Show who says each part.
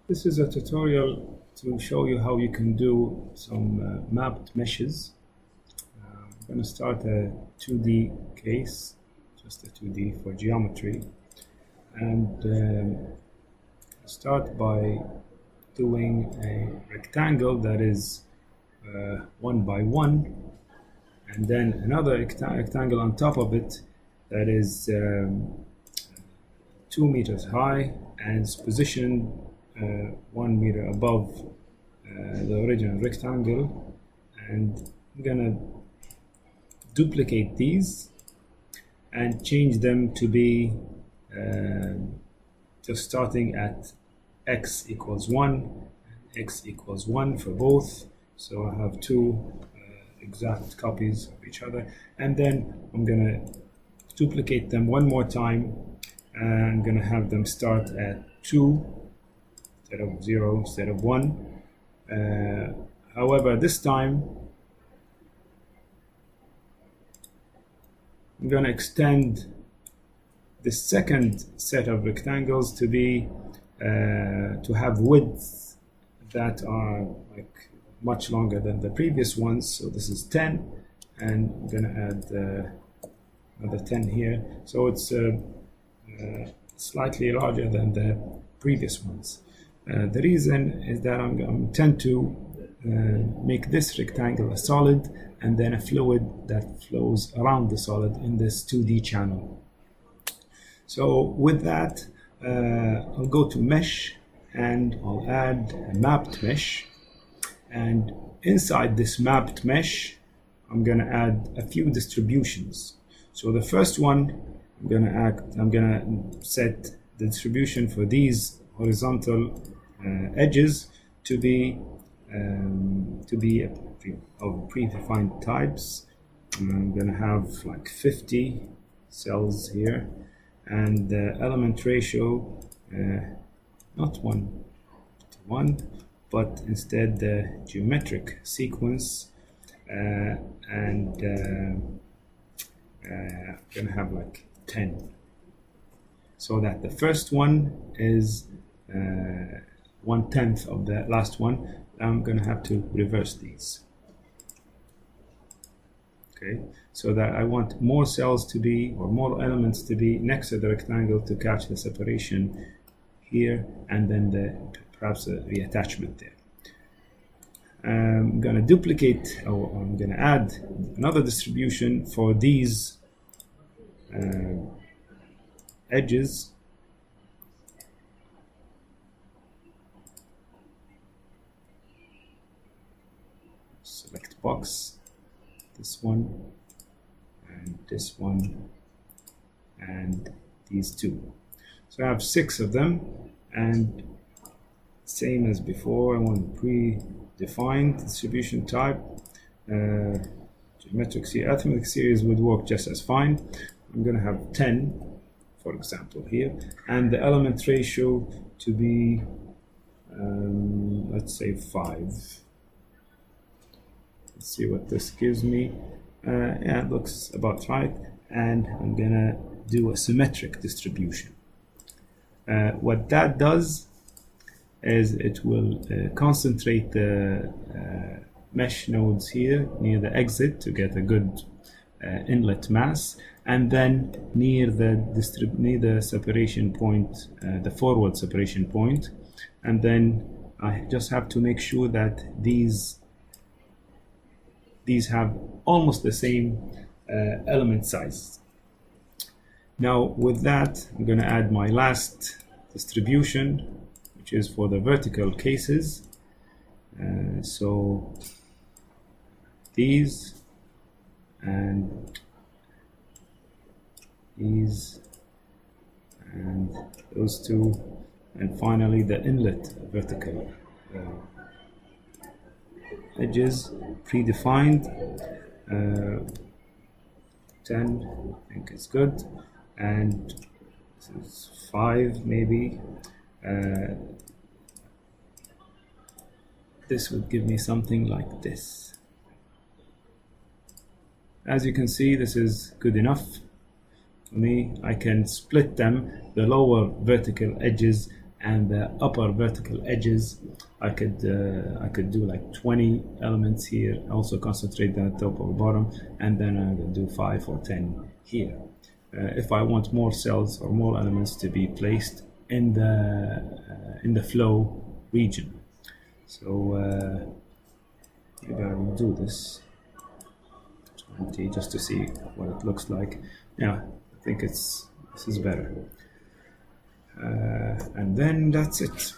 Speaker 1: This is a tutorial to show you how you can do some mapped meshes. I'm going to start a 2D case, just a 2D for geometry, and start by doing a rectangle that is 1 by 1, and then another rectangle on top of it that is 2 meters high and is positioned 1 meter above the original rectangle. And I'm gonna duplicate these and change them to be just starting at x equals 1, x equals 1 for both. So I have two exact copies of each other, and then I'm gonna duplicate them one more time, and I'm gonna have them start at 2 instead of 0 instead of 1. However, this time I'm gonna extend the second set of rectangles to be to have widths that are like much longer than the previous ones. So this is 10, and I'm gonna add another 10 here. So it's slightly larger than the previous ones. The reason is that I intend to make this rectangle a solid and then a fluid that flows around the solid in this 2D channel. So with that, I'll go to mesh and I'll add a mapped mesh, and inside this mapped mesh I'm gonna add a few distributions. So the first one, I'm gonna set the distribution for these horizontal edges to be of predefined types. I'm gonna have like 50 cells here, and the element ratio not 1 to 1, but instead the geometric sequence, and I'm gonna have like 10, so that the first one is 1/10 of the last one. I'm gonna have to reverse these. Okay, so that I want more cells to be, or more elements to be next to the rectangle to catch the separation here, and then perhaps a reattachment there. I'm gonna duplicate, or I'm gonna add another distribution for these edges. Select box, this one, and this one, and these two. So I have 6 of them, and same as before, I want predefined distribution type. Geometric series, arithmetic series would work just as fine. I'm going to have 10, for example, here, and the element ratio to be, let's say 5. Let's see what this gives me. Yeah, it looks about right, and I'm gonna do a symmetric distribution. What that does is it will concentrate the mesh nodes here near the exit to get a good inlet mass, and then near the separation point, the forward separation point, and then I just have to make sure that these have almost the same element size. Now with that, I'm going to add my last distribution, which is for the vertical cases. So these and these and those two, and finally the inlet vertical edges predefined. 10 I think is good, and this is 5 maybe. This would give me something like this. As you can see, this is good enough for me. I can split them, the lower vertical edges, and the upper vertical edges, I could do like 20 elements here, also concentrate that top or bottom, and then I will do 5 or 10 here. If I want more cells or more elements to be placed in the flow region. So maybe I will do this 20 just to see what it looks like. Yeah, I think this is better. And then that's it.